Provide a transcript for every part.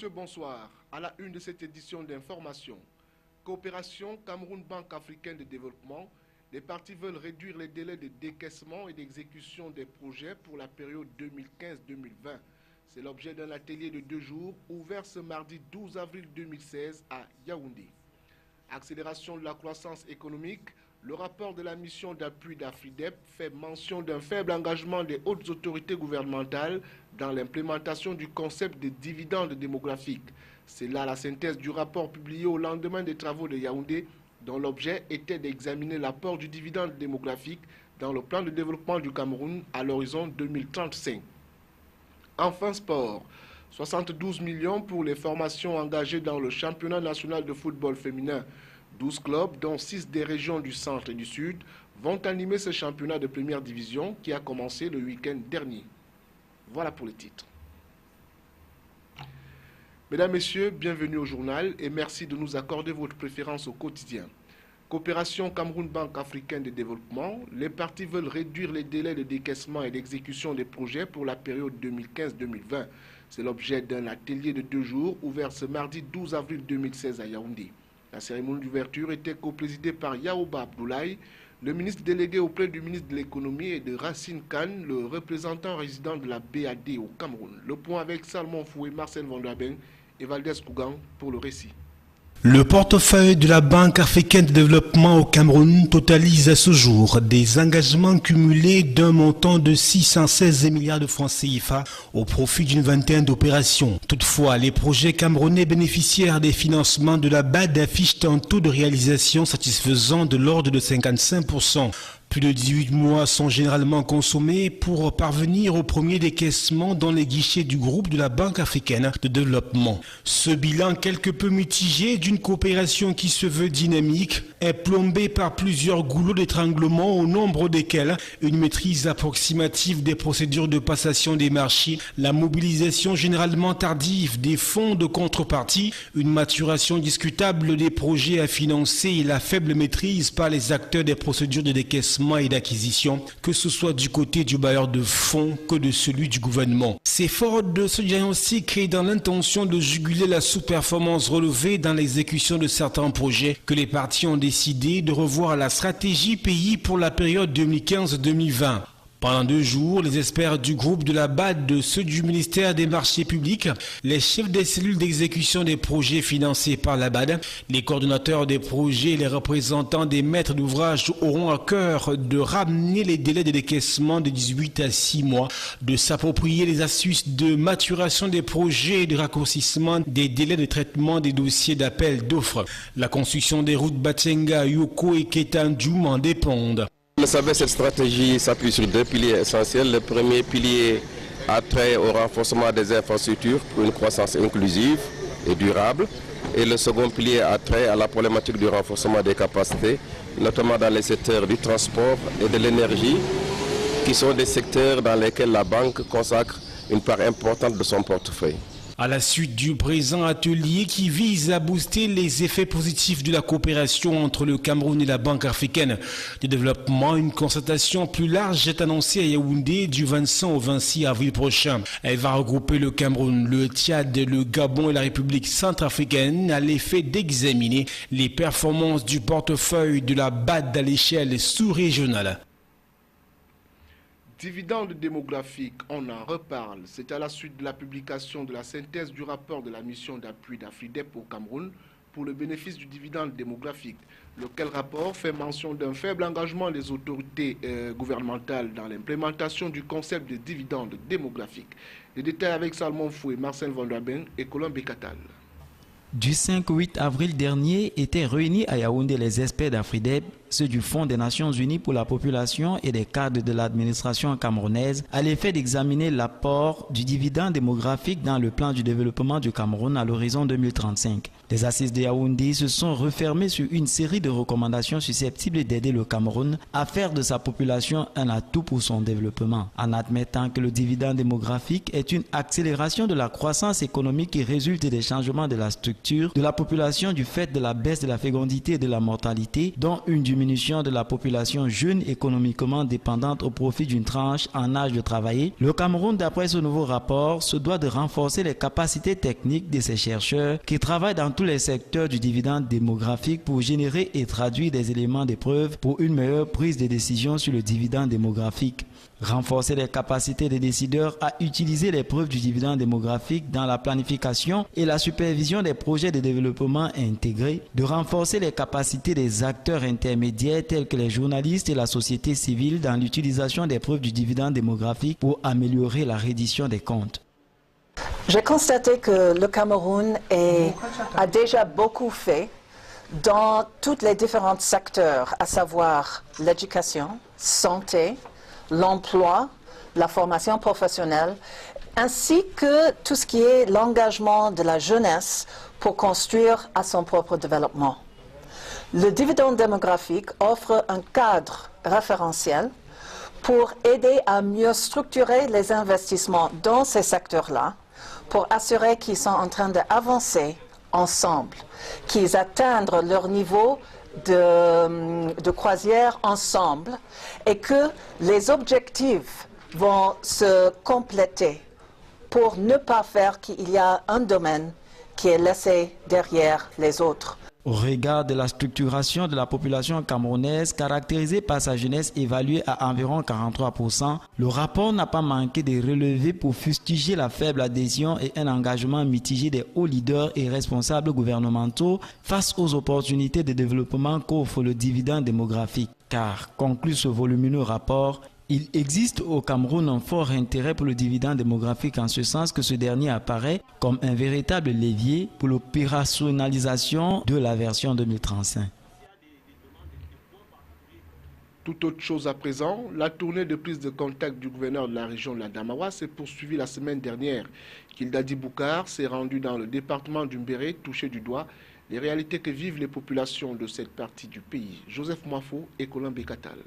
messieurs, bonsoir. À la une de cette édition d'information, coopération Cameroun-Banque africaine de développement, les parties veulent réduire les délais de décaissement et d'exécution des projets pour la période 2015-2020. C'est l'objet d'un atelier de 2 jours ouvert ce mardi 12 avril 2016 à Yaoundé. Accélération de la croissance économique, le rapport de la mission d'appui d'Afridep fait mention d'un faible engagement des hautes autorités gouvernementales dans l'implémentation du concept de dividende démographique. C'est là la synthèse du rapport publié au lendemain des travaux de Yaoundé, dont l'objet était d'examiner l'apport du dividende démographique dans le plan de développement du Cameroun à l'horizon 2035. Enfin, sport. 72 millions pour les formations engagées dans le championnat national de football féminin. 12 clubs, dont 6 des régions du centre et du sud, vont animer ce championnat de première division qui a commencé le week-end dernier. Voilà pour les titres. Mesdames, Messieurs, bienvenue au journal et merci de nous accorder votre préférence au quotidien. Coopération Cameroun-Banque africaine de développement, les parties veulent réduire les délais de décaissement et d'exécution des projets pour la période 2015-2020. C'est l'objet d'un atelier de 2 jours ouvert ce mardi 12 avril 2016 à Yaoundé. La cérémonie d'ouverture était coprésidée par Yaouba Abdoulaye, le ministre délégué auprès du ministre de l'économie, et de Racine Khan, le représentant résident de la BAD au Cameroun. Le point avec Salmon Foué, Marcel Vandraben et Valdez Kougan pour le récit. Le portefeuille de la Banque africaine de développement au Cameroun totalise à ce jour des engagements cumulés d'un montant de 616 milliards de francs CFA au profit d'une vingtaine d'opérations. Toutefois, les projets camerounais bénéficiaires des financements de la BAD affichent un taux de réalisation satisfaisant de l'ordre de 55%. Plus de 18 mois sont généralement consommés pour parvenir au premier décaissement dans les guichets du groupe de la Banque africaine de développement. Ce bilan quelque peu mitigé d'une coopération qui se veut dynamique est plombé par plusieurs goulots d'étranglement au nombre desquels une maîtrise approximative des procédures de passation des marchés, la mobilisation généralement tardive des fonds de contrepartie, une maturation discutable des projets à financer et la faible maîtrise par les acteurs des procédures de décaissement et d'acquisition, que ce soit du côté du bailleur de fonds que de celui du gouvernement. C'est fort de ce diagnostic et dans l'intention de juguler la sous-performance relevée dans l'exécution de certains projets que les parties ont décidé de revoir la stratégie pays pour la période 2015-2020. Pendant 2 jours, les experts du groupe de la BAD, ceux du ministère des Marchés publics, les chefs des cellules d'exécution des projets financés par la BAD, les coordonnateurs des projets et les représentants des maîtres d'ouvrage auront à cœur de ramener les délais de décaissement de 18 à 6 mois, de s'approprier les astuces de maturation des projets et de raccourcissement des délais de traitement des dossiers d'appel d'offres. La construction des routes Batsenga, Yoko et Ketanju en dépendent. Vous le savez, cette stratégie s'appuie sur 2 piliers essentiels. Le premier pilier a trait au renforcement des infrastructures pour une croissance inclusive et durable. Et le second pilier a trait à la problématique du renforcement des capacités, notamment dans les secteurs du transport et de l'énergie, qui sont des secteurs dans lesquels la banque consacre une part importante de son portefeuille. À la suite du présent atelier qui vise à booster les effets positifs de la coopération entre le Cameroun et la Banque africaine de développement, une concertation plus large est annoncée à Yaoundé du 25 au 26 avril prochain. Elle va regrouper le Cameroun, le Tchad, le Gabon et la République centrafricaine à l'effet d'examiner les performances du portefeuille de la BAD à l'échelle sous-régionale. Dividende démographique, on en reparle. C'est à la suite de la publication de la synthèse du rapport de la mission d'appui d'Afridep au Cameroun pour le bénéfice du dividende démographique, lequel rapport fait mention d'un faible engagement des autorités gouvernementales dans l'implémentation du concept de dividende démographique. Les détails avec Salmon Foué, Marcel Vandraben et Colombe Catal. Du 5 au 8 avril dernier étaient réunis à Yaoundé les experts d'Afridep, ceux du Fonds des Nations Unies pour la population et des cadres de l'administration camerounaise, à l'effet d'examiner l'apport du dividende démographique dans le plan du développement du Cameroun à l'horizon 2035. Les assises de Yaoundé se sont refermées sur une série de recommandations susceptibles d'aider le Cameroun à faire de sa population un atout pour son développement, en admettant que le dividende démographique est une accélération de la croissance économique qui résulte des changements de la structure de la population du fait de la baisse de la fécondité et de la mortalité, dont une diminution diminution de la population jeune économiquement dépendante au profit d'une tranche en âge de travailler, le Cameroun, d'après ce nouveau rapport, se doit de renforcer les capacités techniques de ses chercheurs qui travaillent dans tous les secteurs du dividende démographique pour générer et traduire des éléments de preuve pour une meilleure prise de décision sur le dividende démographique. Renforcer les capacités des décideurs à utiliser les preuves du dividende démographique dans la planification et la supervision des projets de développement intégrés, de renforcer les capacités des acteurs intermédiaires tels que les journalistes et la société civile dans l'utilisation des preuves du dividende démographique pour améliorer la reddition des comptes. J'ai constaté que le Cameroun a déjà beaucoup fait dans tous les différents secteurs, à savoir l'éducation, santé, l'emploi, la formation professionnelle, ainsi que tout ce qui est l'engagement de la jeunesse pour construire à son propre développement. Le dividende démographique offre un cadre référentiel pour aider à mieux structurer les investissements dans ces secteurs-là, pour assurer qu'ils sont en train d'avancer ensemble, qu'ils atteignent leur niveau de croisière ensemble et que les objectifs vont se compléter pour ne pas faire qu'il y a un domaine qui est laissé derrière les autres. Au regard de la structuration de la population camerounaise caractérisée par sa jeunesse évaluée à environ 43%, le rapport n'a pas manqué de relever pour fustiger la faible adhésion et un engagement mitigé des hauts leaders et responsables gouvernementaux face aux opportunités de développement qu'offre le dividende démographique. Car, conclut ce volumineux rapport, il existe au Cameroun un fort intérêt pour le dividende démographique en ce sens que ce dernier apparaît comme un véritable levier pour l'opérationnalisation de la version 2035. Tout autre chose à présent, la tournée de prise de contact du gouverneur de la région de la Damawa s'est poursuivie la semaine dernière. Kildadi Boukar s'est rendu dans le département du Mbéré, touché du doigt les réalités que vivent les populations de cette partie du pays. Joseph Mwafo et Colin Bekatal.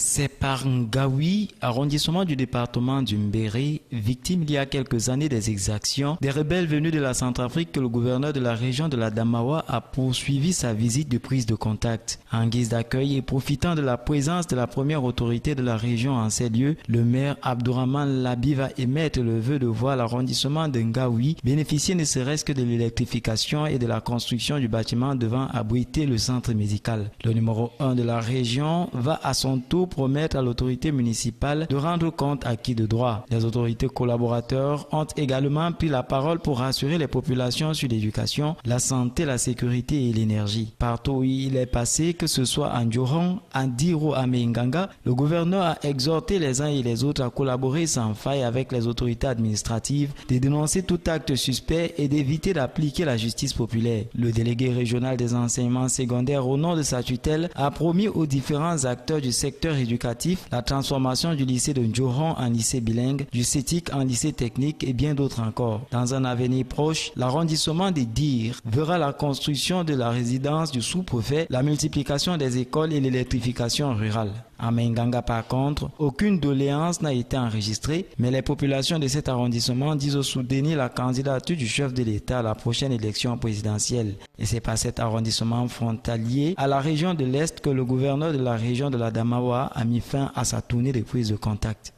C'est par Ngawi, arrondissement du département du Mbéré, victime il y a quelques années des exactions des rebelles venus de la Centrafrique que le gouverneur de la région de la Damawa a poursuivi sa visite de prise de contact. En guise d'accueil et profitant de la présence de la première autorité de la région en ces lieux, le maire Abdourahmane Labi va émettre le vœu de voir l'arrondissement de Ngawi bénéficier ne serait-ce que de l'électrification et de la construction du bâtiment devant abriter le centre médical. Le numéro 1 de la région va à son tour promettre à l'autorité municipale de rendre compte à qui de droit. Les autorités collaborateurs ont également pris la parole pour rassurer les populations sur l'éducation, la santé, la sécurité et l'énergie. Partout où il est passé, que ce soit en Djoron, en Diro, à Menganga, le gouverneur a exhorté les uns et les autres à collaborer sans faille avec les autorités administratives, de dénoncer tout acte suspect et d'éviter d'appliquer la justice populaire. Le délégué régional des enseignements secondaires au nom de sa tutelle a promis aux différents acteurs du secteur éducatif, la transformation du lycée de Ndjoron en lycée bilingue, du CETIC en lycée technique et bien d'autres encore. Dans un avenir proche, l'arrondissement des Dir verra la construction de la résidence du sous-préfet, la multiplication des écoles et l'électrification rurale. À Menganga, par contre, aucune doléance n'a été enregistrée, mais les populations de cet arrondissement disent soutenir la candidature du chef de l'État à la prochaine élection présidentielle. Et c'est par cet arrondissement frontalier à la région de l'Est que le gouverneur de la région de la Damawa a mis fin à sa tournée de prise de contact.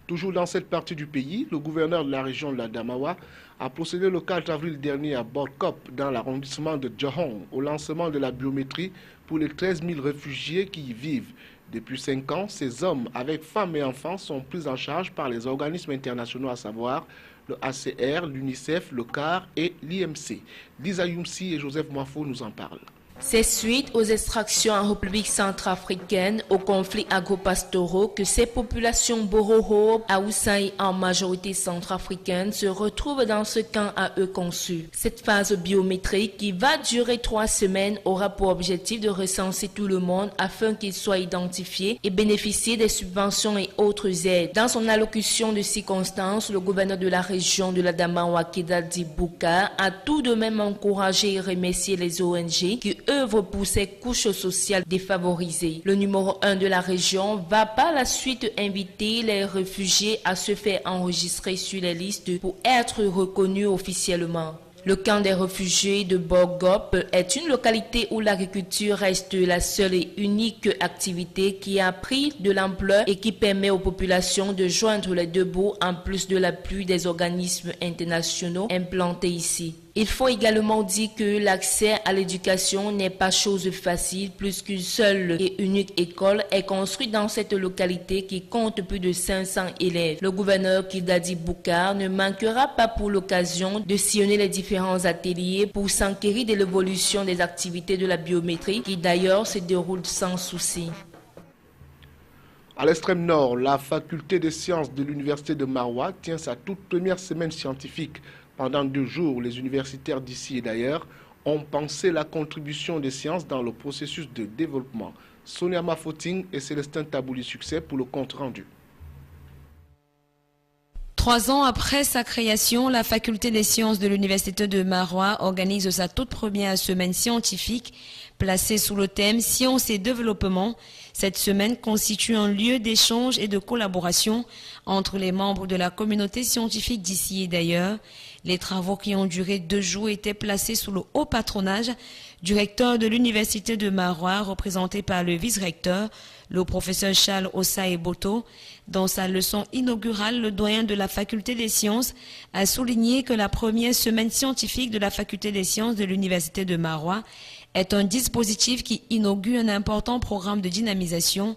Toujours dans cette partie du pays, le gouverneur de la région de la Damawa a procédé le 4 avril dernier à Borkop, dans l'arrondissement de Djohong, au lancement de la biométrie pour les 13 000 réfugiés qui y vivent. Depuis 5 ans, ces hommes, avec femmes et enfants, sont pris en charge par les organismes internationaux, à savoir le ACR, l'UNICEF, le CAR et l'IMC. Lisa Youmsi et Joseph Mwafo nous en parlent. C'est suite aux extractions en République centrafricaine, aux conflits agro-pastoraux, que ces populations Boroho, Aoussaï en majorité centrafricaine se retrouvent dans ce camp à eux conçu. Cette phase biométrique qui va durer 3 semaines aura pour objectif de recenser tout le monde afin qu'ils soient identifiés et bénéficier des subventions et autres aides. Dans son allocution de circonstance, le gouverneur de la région de la Damawa, Kildadi Boukar, a tout de même encouragé et remercié les ONG qui œuvre pour ces couches sociales défavorisées. Le numéro 1 de la région va par la suite inviter les réfugiés à se faire enregistrer sur les listes pour être reconnus officiellement. Le camp des réfugiés de Borgop est une localité où l'agriculture reste la seule et unique activité qui a pris de l'ampleur et qui permet aux populations de joindre les deux bouts en plus de l'appui des organismes internationaux implantés ici. Il faut également dire que l'accès à l'éducation n'est pas chose facile puisqu'une seule et unique école est construite dans cette localité qui compte plus de 500 élèves. Le gouverneur Kidadi Boukar ne manquera pas pour l'occasion de sillonner les différents ateliers pour s'enquérir de l'évolution des activités de la biométrie qui d'ailleurs se déroulent sans souci. À l'extrême nord, la faculté des sciences de l'université de Maroua tient sa toute première semaine scientifique. Pendant 2 jours, les universitaires d'ici et d'ailleurs ont pensé la contribution des sciences dans le processus de développement. Sonia Mafoting et Célestin Tabouli succès pour le compte rendu. 3 ans après sa création, la faculté des sciences de l'université de Maroua organise sa toute première semaine scientifique placée sous le thème Sciences et développement. Cette semaine constitue un lieu d'échange et de collaboration entre les membres de la communauté scientifique d'ici et d'ailleurs. Les travaux qui ont duré 2 jours étaient placés sous le haut patronage du recteur de l'université de Maroua, représenté par le vice-recteur, le professeur Charles Osae Boto. Dans sa leçon inaugurale, le doyen de la faculté des sciences a souligné que la première semaine scientifique de la faculté des sciences de l'université de Maroua est un dispositif qui inaugure un important programme de dynamisation.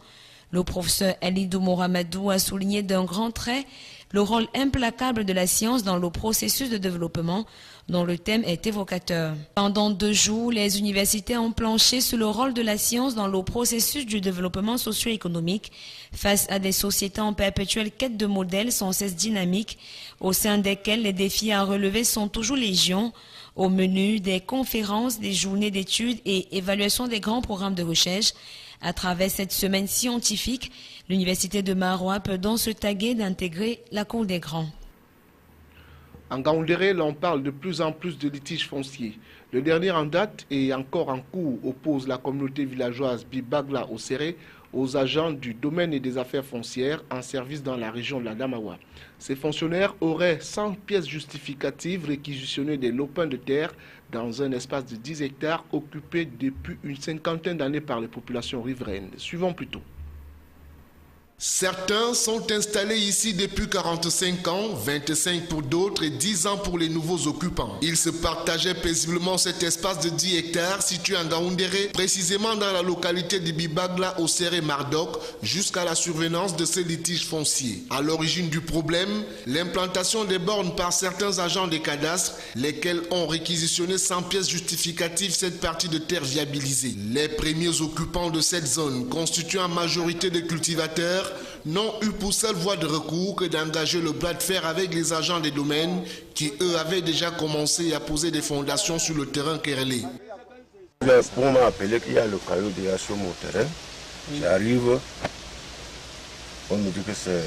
Le professeur Elidou Mohamedou a souligné d'un grand trait le rôle implacable de la science dans le processus de développement dont le thème est évocateur. Pendant 2 jours, les universités ont planché sur le rôle de la science dans le processus du développement socio-économique face à des sociétés en perpétuelle quête de modèles sans cesse dynamiques, au sein desquels les défis à relever sont toujours légion. Au menu des conférences, des journées d'études et évaluation des grands programmes de recherche. À travers cette semaine scientifique, l'université de Maroua peut donc se taguer d'intégrer la cour des grands. En Gaoundéré, l'on parle de plus en plus de litiges fonciers. Le dernier en date et encore en cours oppose la communauté villageoise Bibagla au Serré aux agents du domaine et des affaires foncières en service dans la région de la Damawa. Ces fonctionnaires auraient, sans pièces justificatives, réquisitionné des lopins de terre dans un espace de 10 hectares occupé depuis une 50aine d'années par les populations riveraines. Suivons plutôt. Certains sont installés ici depuis 45 ans, 25 pour d'autres et 10 ans pour les nouveaux occupants. Ils se partageaient paisiblement cet espace de 10 hectares situé en Gaoundéré, précisément dans la localité de Bibagla au Serré Mardok, jusqu'à la survenance de ces litiges fonciers. À l'origine du problème, l'implantation des bornes par certains agents des cadastres, lesquels ont réquisitionné sans pièces justificatives cette partie de terre viabilisée. Les premiers occupants de cette zone, constituant en majorité des cultivateurs, n'ont eu pour seule voie de recours que d'engager le bras de fer avec les agents des domaines qui, eux, avaient déjà commencé à poser des fondations sur le terrain querellé. On m'a appelé qu'il y a le caillou déjà sur mon terrain. J'arrive, on me dit que c'est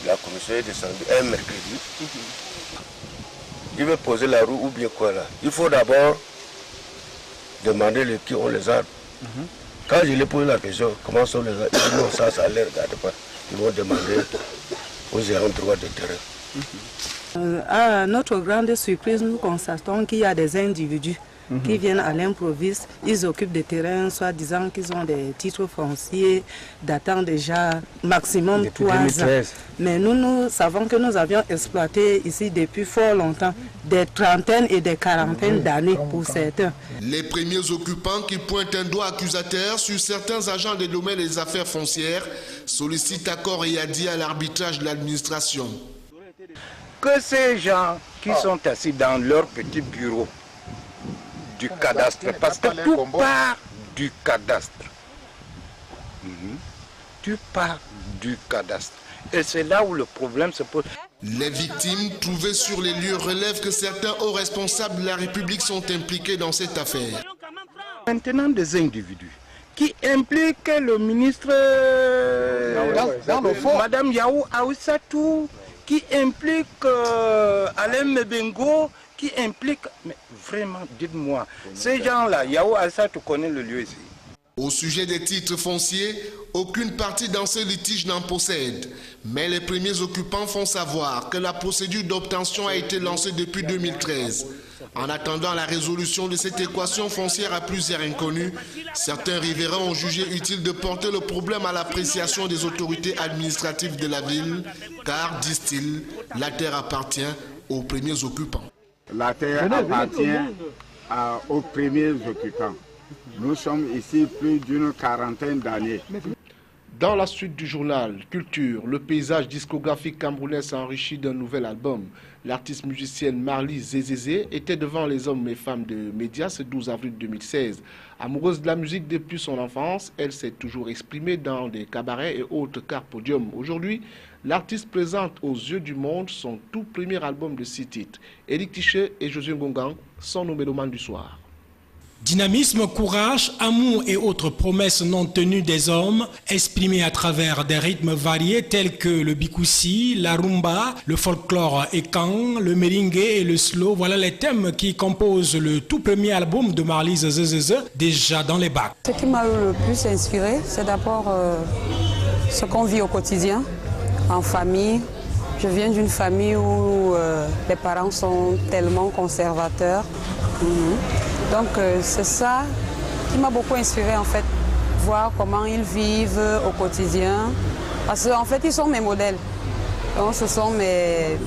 la commission est descendue un mercredi. Il veut poser la roue ou bien quoi là. Il faut d'abord demander qui ont les arbres. Quand je lui ai posé la question, comment sont les arbres, ils disent non, ça ne les regarde pas. Ils vont demander aux ayants droit de terrain. À notre grande surprise, nous constatons qu'il y a des individus qui viennent à l'improviste. Ils occupent des terrains, soit disant qu'ils ont des titres fonciers datant déjà maximum depuis 3 ans. Mais nous savons que nous avions exploité ici depuis fort longtemps, des trentaines et des quarantaines d'années pour certains. Les premiers occupants qui pointent un doigt accusateur sur certains agents des domaines des affaires foncières sollicitent accord et adis à l'arbitrage de l'administration. Que ces gens qui sont assis dans leur petit bureau du cadastre, parce que tout part du cadastre. Tout part du cadastre. Et c'est là où le problème se pose. Les victimes trouvées sur les lieux relèvent que certains hauts responsables de la République sont impliqués dans cette affaire. Maintenant, des individus qui impliquent le ministre Madame Yahou Aoussatou, qui impliquent Alain Mebengo, qui impliquent... Mais vraiment, dites-moi, ces gens-là, Yahou Aoussatou connaît le lieu ici. Au sujet des titres fonciers, aucune partie dans ce litige n'en possède. Mais les premiers occupants font savoir que la procédure d'obtention a été lancée depuis 2013. En attendant la résolution de cette équation foncière à plusieurs inconnus, certains riverains ont jugé utile de porter le problème à l'appréciation des autorités administratives de la ville, car, disent-ils, la terre appartient aux premiers occupants. La terre appartient aux premiers occupants. Nous sommes ici plus d'une quarantaine d'années. Dans la suite du journal Culture, le paysage discographique camerounais s'enrichit d'un nouvel album. L'artiste musicienne Marly Zézézé était devant les hommes et femmes de médias ce 12 avril 2016. Amoureuse de la musique depuis son enfance, elle s'est toujours exprimée dans des cabarets et autres carpodiums. Aujourd'hui, l'artiste présente aux yeux du monde son tout premier album de 6 titres. Éric Tichet et Josué Ngongang sont nos mélomanes du soir. Dynamisme, courage, amour et autres promesses non tenues des hommes, exprimées à travers des rythmes variés tels que le bikoussi, la rumba, le folklore ékan, le merengue et le slow. Voilà les thèmes qui composent le tout premier album de Marly Zézézé, déjà dans les bacs. Ce qui m'a le plus inspiré, c'est d'abord ce qu'on vit au quotidien, en famille. Je viens d'une famille où les parents sont tellement conservateurs. Donc c'est ça qui m'a beaucoup inspiré en fait, voir comment ils vivent au quotidien. Parce qu'en fait ils sont mes modèles, donc ce sont mes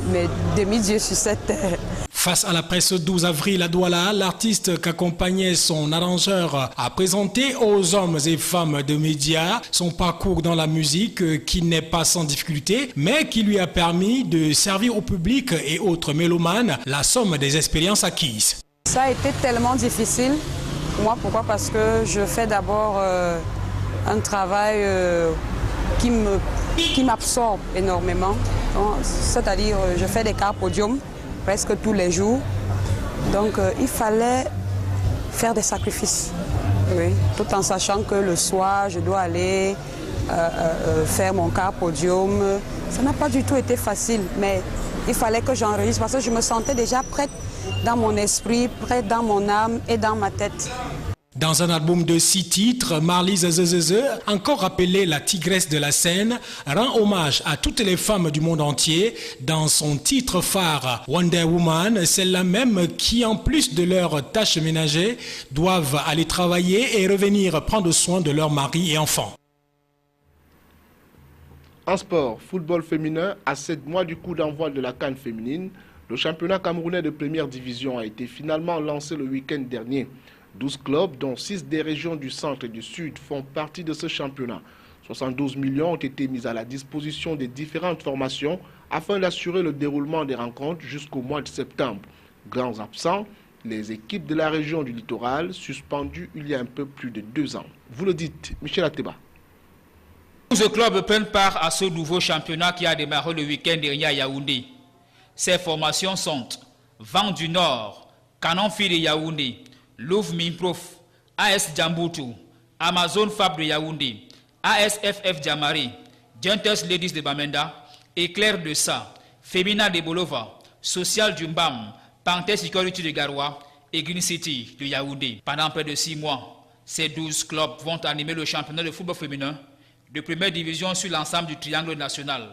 demi-dieux sur cette terre. Face à la presse 12 avril à Douala, l'artiste qu'accompagnait son arrangeur a présenté aux hommes et femmes de médias son parcours dans la musique qui n'est pas sans difficulté, mais qui lui a permis de servir au public et autres mélomanes la somme des expériences acquises. Ça a été tellement difficile pour moi. Pourquoi? Parce que je fais d'abord un travail qui m'absorbe énormément. C'est-à-dire, je fais des carpodiums presque tous les jours. Donc, il fallait faire des sacrifices. Oui. Tout en sachant que le soir, je dois aller faire mon carpodium. Ça n'a pas du tout été facile, mais il fallait que j'enregistre parce que je me sentais déjà prête dans mon esprit, prête dans mon âme et dans ma tête. Dans un album de 6 titres, Marly Zézézé, encore appelée la tigresse de la scène, rend hommage à toutes les femmes du monde entier. Dans son titre phare Wonder Woman, celles-là même qui, en plus de leurs tâches ménagères, doivent aller travailler et revenir prendre soin de leurs maris et enfants. En sport, football féminin, à 7 mois du coup d'envoi de la CAN féminine, le championnat camerounais de première division a été finalement lancé le week-end dernier. 12 clubs, dont 6 des régions du centre et du sud, font partie de ce championnat. 72 millions ont été mis à la disposition des différentes formations afin d'assurer le déroulement des rencontres jusqu'au mois de septembre. Grands absents, les équipes de la région du littoral, suspendues il y a un peu plus de 2 ans. Vous le dites, Michel Ateba. 12 clubs prennent part à ce nouveau championnat qui a démarré le week-end dernier à Yaoundé. Ces formations sont Vent du Nord, Canon Fi de Yaoundé, Louvre Minprof, AS Djamboutou, Amazon Fab de Yaoundé, ASFF Djamari, Gentes Ladies de Bamenda, Éclair de Sa, Femina de Bolova, Social du Mbam, Panthère Security de Garoua et Green City de Yaoundé. Pendant près de 6 mois, ces 12 clubs vont animer le championnat de football féminin de première division sur l'ensemble du triangle national.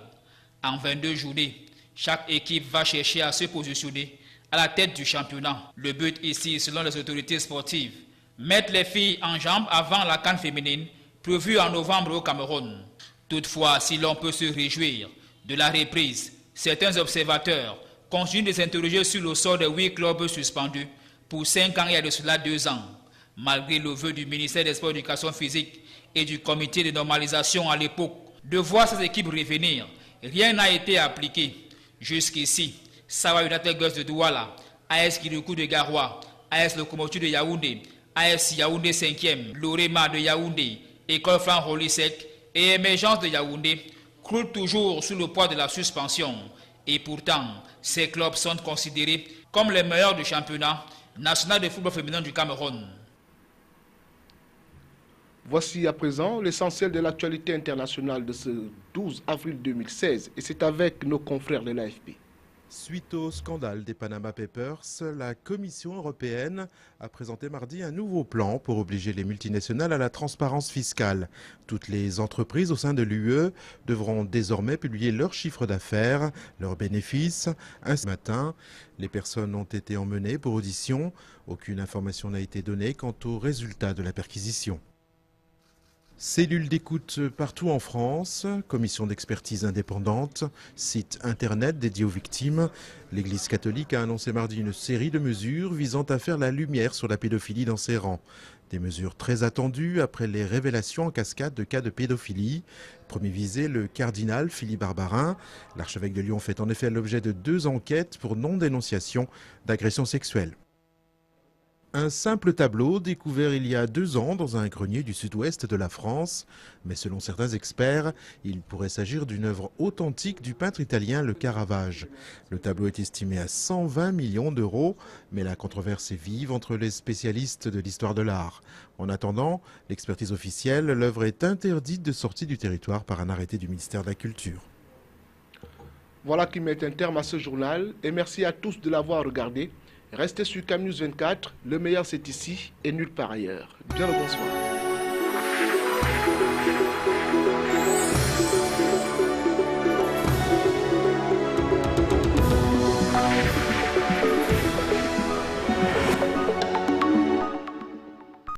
En 22 journées, chaque équipe va chercher à se positionner à la tête du championnat. Le but ici, selon les autorités sportives, mettre les filles en jambes avant la CAN féminine prévue en novembre au Cameroun. Toutefois, si l'on peut se réjouir de la reprise, certains observateurs continuent de s'interroger sur le sort des 8 clubs suspendus pour 5 ans et de cela 2 ans. Malgré le vœu du ministère des Sports et de l'Éducation physique et du comité de normalisation à l'époque de voir ces équipes revenir, rien n'a été appliqué. Jusqu'ici, Sawa United Girls de Douala, AS Kirikou de Garoua, AS Locomotive de Yaoundé, AS Yaoundé 5e, Lorema de Yaoundé, École Franc Rolisek et Émergence de Yaoundé croulent toujours sous le poids de la suspension. Et pourtant, ces clubs sont considérés comme les meilleurs du championnat national de football féminin du Cameroun. Voici à présent l'essentiel de l'actualité internationale de ce 12 avril 2016 et c'est avec nos confrères de l'AFP. Suite au scandale des Panama Papers, la Commission européenne a présenté mardi un nouveau plan pour obliger les multinationales à la transparence fiscale. Toutes les entreprises au sein de l'UE devront désormais publier leurs chiffres d'affaires, leurs bénéfices. Ce matin, les personnes ont été emmenées pour audition. Aucune information n'a été donnée quant aux résultats de la perquisition. Cellules d'écoute partout en France, commission d'expertise indépendante, site internet dédié aux victimes. L'Église catholique a annoncé mardi une série de mesures visant à faire la lumière sur la pédophilie dans ses rangs. Des mesures très attendues après les révélations en cascade de cas de pédophilie. Premier visé, le cardinal Philippe Barbarin. L'archevêque de Lyon fait en effet l'objet de 2 enquêtes pour non-dénonciation d'agressions sexuelles. Un simple tableau découvert il y a 2 ans dans un grenier du sud-ouest de la France. Mais selon certains experts, il pourrait s'agir d'une œuvre authentique du peintre italien Le Caravage. Le tableau est estimé à 120 millions d'euros, mais la controverse est vive entre les spécialistes de l'histoire de l'art. En attendant l'expertise officielle, l'œuvre est interdite de sortie du territoire par un arrêté du ministère de la Culture. Voilà qui met un terme à ce journal et merci à tous de l'avoir regardé. Restez sur CamNews 24, le meilleur c'est ici et nulle part ailleurs. Bien le bonsoir.